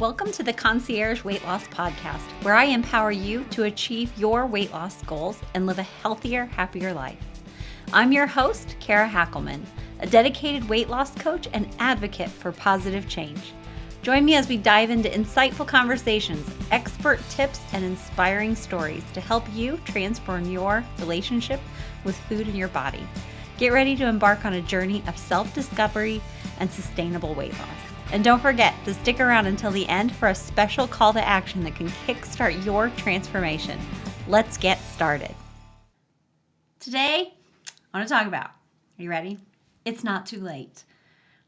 Welcome to the Concierge Weight Loss Podcast, where I empower you to achieve your weight loss goals and live a healthier, happier life. I'm your host, Kara Hackelman, a dedicated weight loss coach and advocate for positive change. Join me as we dive into insightful conversations, expert tips, and inspiring stories to help you transform your relationship with food and your body. Get ready to embark on a journey of self-discovery and sustainable weight loss. And don't forget to stick around until the end for a special call to action that can kickstart your transformation. Let's get started. Today, I want to talk about, are you ready? It's not too late.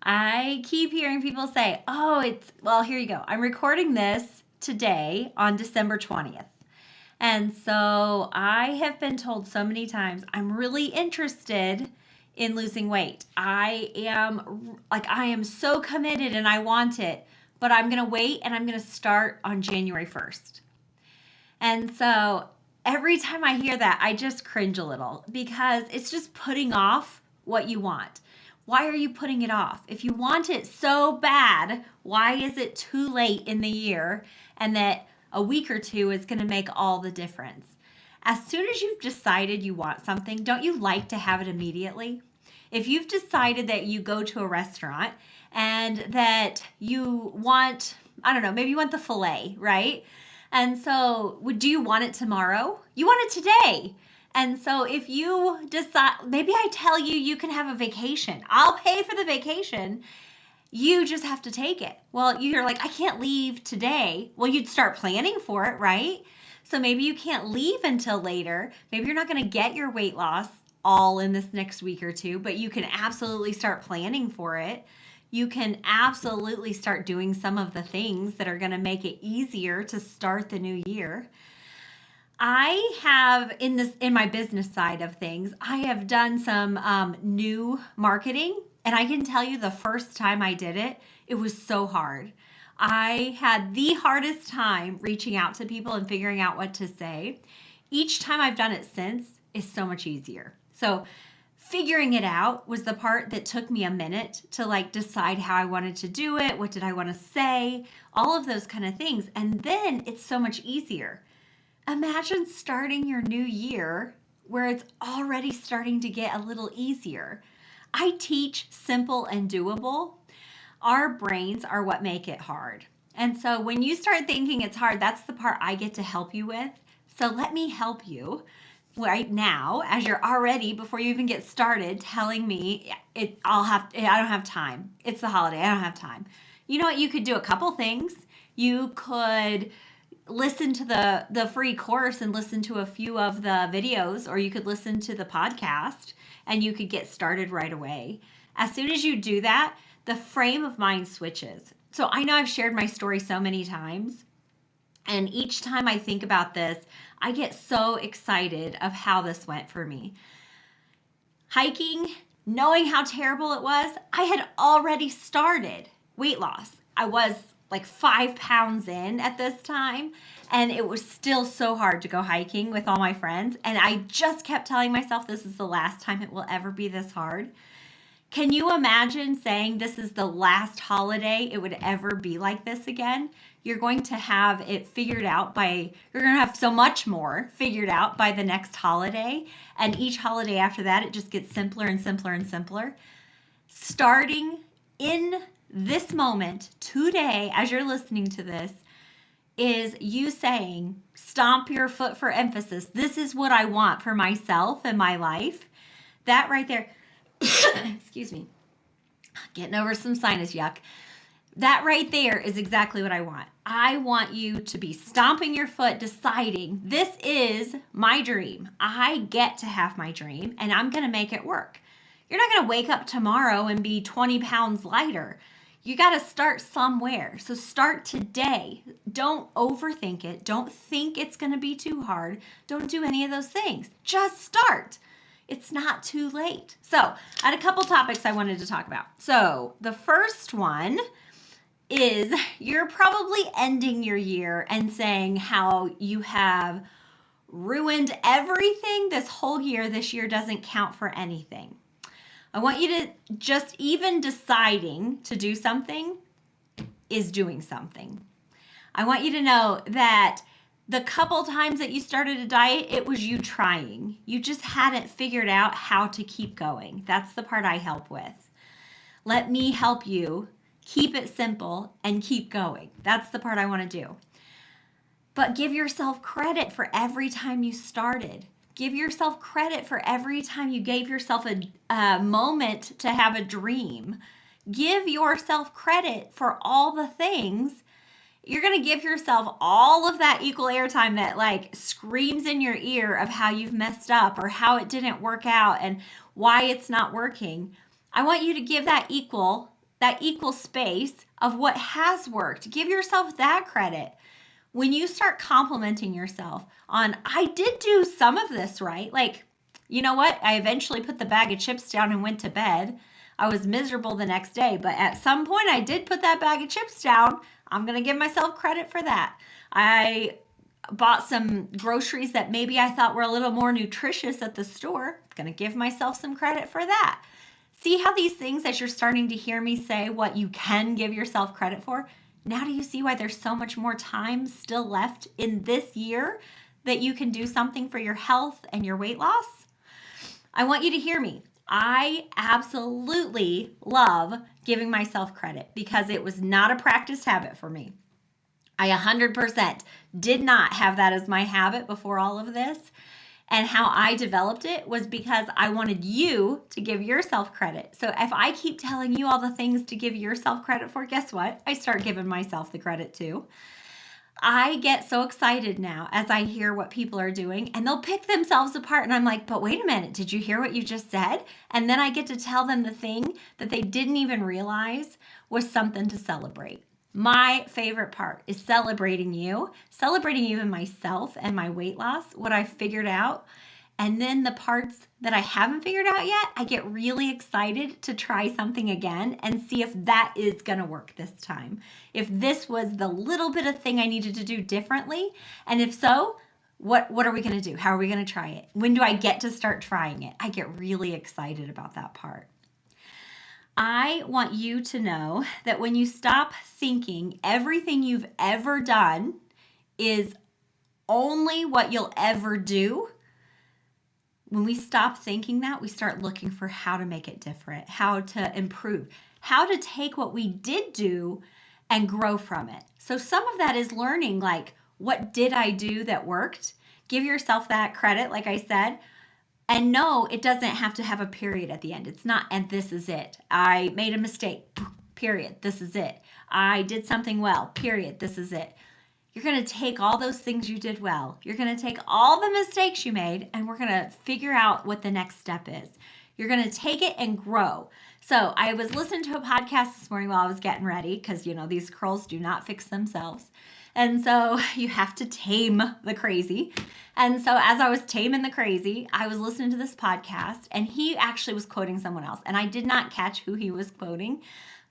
I keep hearing people say, here you go. I'm recording this today on December 20th. And so I have been told so many times, I'm really interested in losing weight. I am so committed and I want it, but I'm going to wait and I'm going to start on January 1st. And so every time I hear that, I just cringe a little because it's just putting off what you want. Why are you putting it off? If you want it so bad, why is it too late in the year and that a week or two is going to make all the difference? As soon as you've decided you want something, don't you like to have it immediately? If you've decided that you go to a restaurant and that you want, maybe you want the filet, right? And so do you want it tomorrow? You want it today. And so if you decide, maybe I tell you you can have a vacation. I'll pay for the vacation. You just have to take it. Well, you're like, I can't leave today. Well, you'd start planning for it, right? So maybe you can't leave until later. Maybe you're not going to get your weight loss all in this next week or two, but you can absolutely start planning for it. You can absolutely start doing some of the things that are going to make it easier to start the new year. I have in my business side of things, I have done some new marketing, and I can tell you the first time I did it, it was so hard. I had the hardest time reaching out to people and figuring out what to say. Each time I've done it since is so much easier. So figuring it out was the part that took me a minute to decide how I wanted to do it. What did I want to say? All of those kind of things. And then it's so much easier. Imagine starting your new year where it's already starting to get a little easier. I teach simple and doable. Our brains are what make it hard. And so when you start thinking it's hard, that's the part I get to help you with. So let me help you right now as you're already, before you even get started, telling me I don't have time. It's the holiday. I don't have time. You know what? You could do a couple things. You could listen to the free course and listen to a few of the videos, or you could listen to the podcast and you could get started right away. As soon as you do that, the frame of mind switches. So I know I've shared my story so many times, and each time I think about this, I get so excited of how this went for me. Hiking, knowing how terrible it was, I had already started weight loss. I was like 5 pounds in at this time, and it was still so hard to go hiking with all my friends. And I just kept telling myself this is the last time it will ever be this hard. Can you imagine saying this is the last holiday it would ever be like this again? You're going to have it figured out you're going to have so much more figured out by the next holiday. And each holiday after that, it just gets simpler and simpler and simpler. Starting in this moment today, as you're listening to this, is you saying, stomp your foot for emphasis. This is what I want for myself and my life. That right there, excuse me, getting over some sinus yuck. That right there is exactly what I want. I want you to be stomping your foot, deciding this is my dream. I get to have my dream and I'm going to make it work. You're not going to wake up tomorrow and be 20 pounds lighter. You got to start somewhere. So start today. Don't overthink it. Don't think it's going to be too hard. Don't do any of those things. Just start. It's not too late. So I had a couple topics I wanted to talk about. So the first one is you're probably ending your year and saying how you have ruined everything this whole year. This year doesn't count for anything. I want you to just even deciding to do something is doing something. I want you to know that the couple times that you started a diet, it was you trying. You just hadn't figured out how to keep going. That's the part I help with. Let me help you keep it simple and keep going. That's the part I want to do. But give yourself credit for every time you started. Give yourself credit for every time you gave yourself a moment to have a dream. Give yourself credit for all the things. You're going to give yourself all of that equal airtime that like screams in your ear of how you've messed up or how it didn't work out and why it's not working. I want you to give that equal space of what has worked. Give yourself that credit. When you start complimenting yourself on, I did do some of this right. Like, you know what? I eventually put the bag of chips down and went to bed. I was miserable the next day, but at some point I did put that bag of chips down. I'm going to give myself credit for that. I bought some groceries that maybe I thought were a little more nutritious at the store. I'm going to give myself some credit for that. See how these things, as you're starting to hear me say what you can give yourself credit for, now do you see why there's so much more time still left in this year that you can do something for your health and your weight loss? I want you to hear me. I absolutely love giving myself credit because it was not a practiced habit for me. I 100% did not have that as my habit before all of this. And how I developed it was because I wanted you to give yourself credit. So if I keep telling you all the things to give yourself credit for, guess what? I start giving myself the credit too. I get so excited now as I hear what people are doing and they'll pick themselves apart and I'm like, but wait a minute, did you hear what you just said? And then I get to tell them the thing that they didn't even realize was something to celebrate. My favorite part is celebrating you and myself and my weight loss, what I figured out. And then the parts that I haven't figured out yet, I get really excited to try something again and see if that is going to work this time. If this was the little bit of thing I needed to do differently. And if so, what are we going to do? How are we going to try it? When do I get to start trying it? I get really excited about that part. I want you to know that when you stop thinking everything you've ever done is only what you'll ever do, when we stop thinking that, we start looking for how to make it different, how to improve, how to take what we did do and grow from it. So some of that is learning, like, what did I do that worked? Give yourself that credit, like I said. And no, it doesn't have to have a period at the end. It's not, and this is it. I made a mistake, period. This is it. I did something well, period. This is it. You're going to take all those things you did well. You're going to take all the mistakes you made, and we're going to figure out what the next step is. You're going to take it and grow. So I was listening to a podcast this morning while I was getting ready because, you know, these curls do not fix themselves. And so you have to tame the crazy. And so as I was taming the crazy, I was listening to this podcast and he actually was quoting someone else. And I did not catch who he was quoting,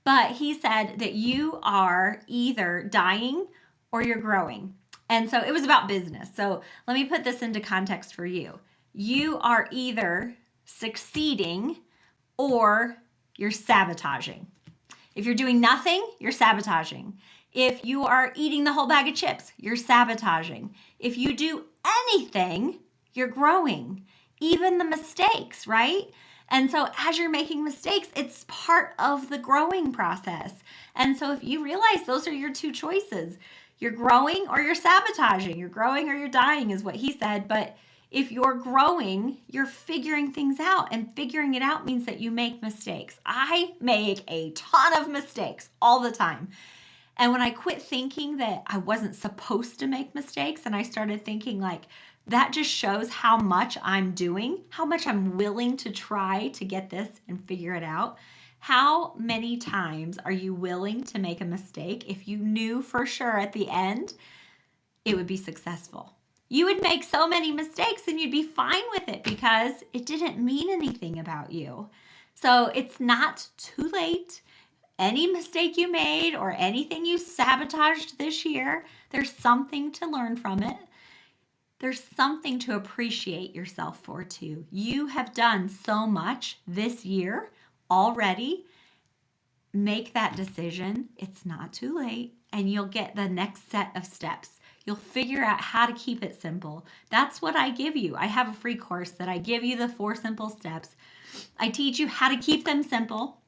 but he said that you are either dying or you're growing. And so it was about business. So let me put this into context for you. You are either succeeding or you're sabotaging. If you're doing nothing, you're sabotaging. If you are eating the whole bag of chips, you're sabotaging. If you do anything, you're growing. Even the mistakes, right? And so as you're making mistakes, it's part of the growing process. And so if you realize those are your two choices, you're growing or you're sabotaging. You're growing or you're dying is what he said. But if you're growing, you're figuring things out, and figuring it out means that you make mistakes. I make a ton of mistakes all the time. And when I quit thinking that I wasn't supposed to make mistakes and I started thinking like, that just shows how much I'm doing, how much I'm willing to try to get this and figure it out. How many times are you willing to make a mistake if you knew for sure at the end it would be successful? You would make so many mistakes and you'd be fine with it because it didn't mean anything about you. So it's not too late. Any mistake you made or anything you sabotaged this year, there's something to learn from it. There's something to appreciate yourself for too. You have done so much this year already. Make that decision. It's not too late. and you'll get the next set of steps. You'll figure out how to keep it simple. That's what I give you. I have a free course that I give you the 4 simple steps. I teach you how to keep them simple.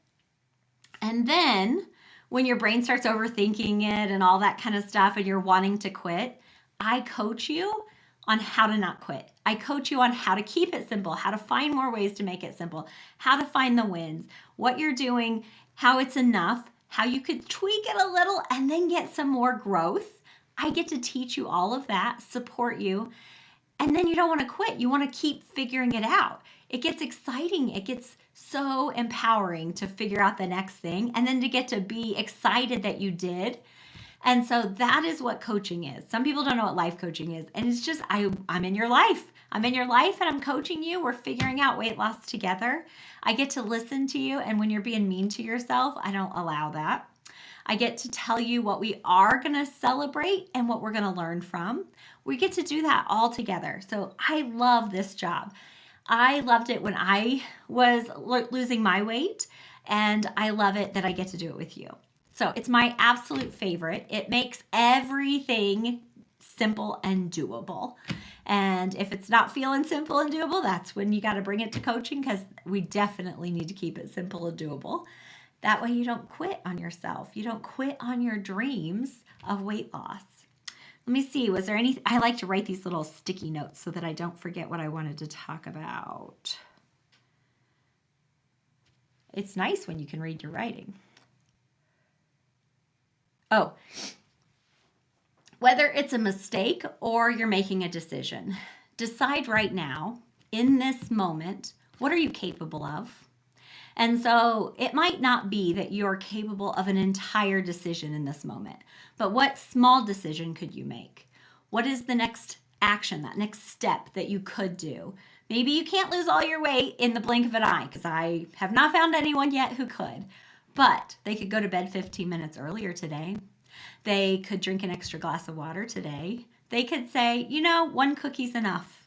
And then when your brain starts overthinking it and all that kind of stuff and you're wanting to quit, I coach you on how to not quit. I coach you on how to keep it simple, how to find more ways to make it simple, how to find the wins, what you're doing, how it's enough, how you could tweak it a little and then get some more growth. I get to teach you all of that, support you, and then you don't want to quit. You want to keep figuring it out. It gets exciting. It gets so empowering to figure out the next thing and then to get to be excited that you did. And so that is what coaching is. Some people don't know what life coaching is. And it's just, I'm in your life. I'm in your life and I'm coaching you. We're figuring out weight loss together. I get to listen to you. And when you're being mean to yourself, I don't allow that. I get to tell you what we are going to celebrate and what we're going to learn from. We get to do that all together. So I love this job. I loved it when I was losing my weight, and I love it that I get to do it with you. So it's my absolute favorite. It makes everything simple and doable. And if it's not feeling simple and doable, that's when you got to bring it to coaching, because we definitely need to keep it simple and doable. That way you don't quit on yourself. You don't quit on your dreams of weight loss. Let me see, was there any, I like to write these little sticky notes so that I don't forget what I wanted to talk about. It's nice when you can read your writing. Oh, whether it's a mistake or you're making a decision, decide right now, in this moment, what are you capable of? And so it might not be that you're capable of an entire decision in this moment, but what small decision could you make? What is the next action, that next step that you could do? Maybe you can't lose all your weight in the blink of an eye, because I have not found anyone yet who could, but they could go to bed 15 minutes earlier today. They could drink an extra glass of water today. They could say, 1 cookie's enough.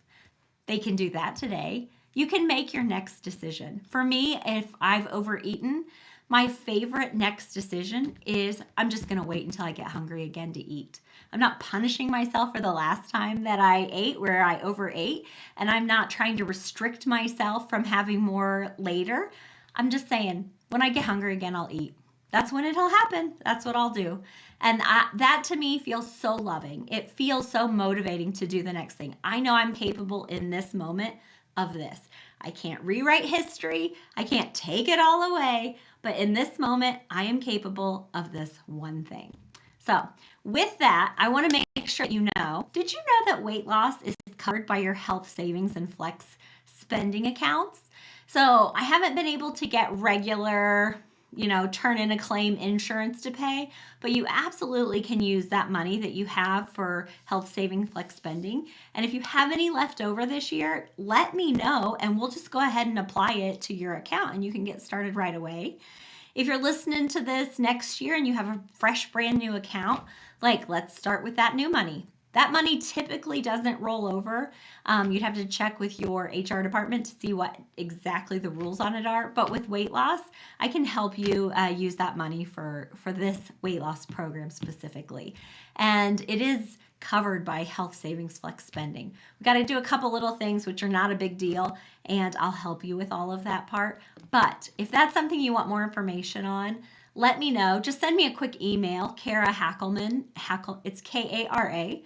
They can do that today. You can make your next decision. For me, if I've overeaten, my favorite next decision is I'm just going to wait until I get hungry again to eat. I'm not punishing myself for the last time that I ate where I overate, and I'm not trying to restrict myself from having more later. I'm just saying, when I get hungry again, I'll eat. That's when it'll happen. That's what I'll do. And that to me feels so loving. It feels so motivating to do the next thing. I know I'm capable in this moment of this. I can't rewrite history. I can't take it all away. But in this moment, I am capable of this one thing. So with that, I want to make sure you know, did you know that weight loss is covered by your health savings and flex spending accounts? So I haven't been able to get regular turn in a claim insurance to pay, but you absolutely can use that money that you have for health saving flex spending. And if you have any left over this year, let me know and we'll just go ahead and apply it to your account and you can get started right away. If you're listening to this next year and you have a fresh brand new account, let's start with that new money. That money typically doesn't roll over. You'd have to check with your HR department to see what exactly the rules on it are. But with weight loss, I can help you use that money for this weight loss program specifically. And it is covered by health savings flex spending. We got to do a couple little things which are not a big deal, and I'll help you with all of that part. But if that's something you want more information on, let me know. Just send me a quick email, Kara Hackleman. It's KaraHackleman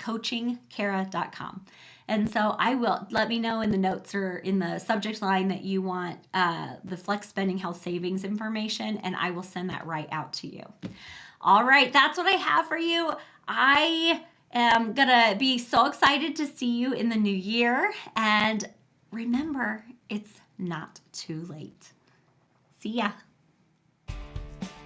@coachingkara.com. And so I will let me know in the notes or in the subject line that you want the flex spending health savings information, and I will send that right out to you. All right, that's what I have for you. I am gonna be so excited to see you in the new year, and remember, it's not too late. See ya.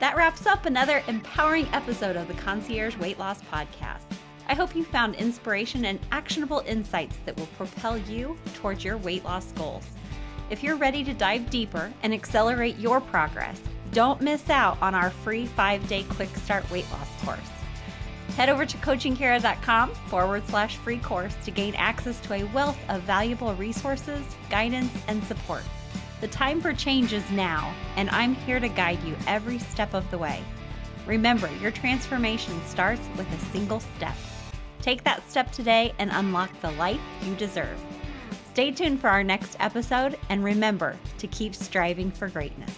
That wraps up another empowering episode of the Concierge Weight Loss Podcast. I hope you found inspiration and actionable insights that will propel you towards your weight loss goals. If you're ready to dive deeper and accelerate your progress, don't miss out on our free 5-day quick start weight loss course. Head over to coachingkara.com/free course to gain access to a wealth of valuable resources, guidance, and support. The time for change is now, and I'm here to guide you every step of the way. Remember, your transformation starts with a single step. Take that step today and unlock the life you deserve. Stay tuned for our next episode, and remember to keep striving for greatness.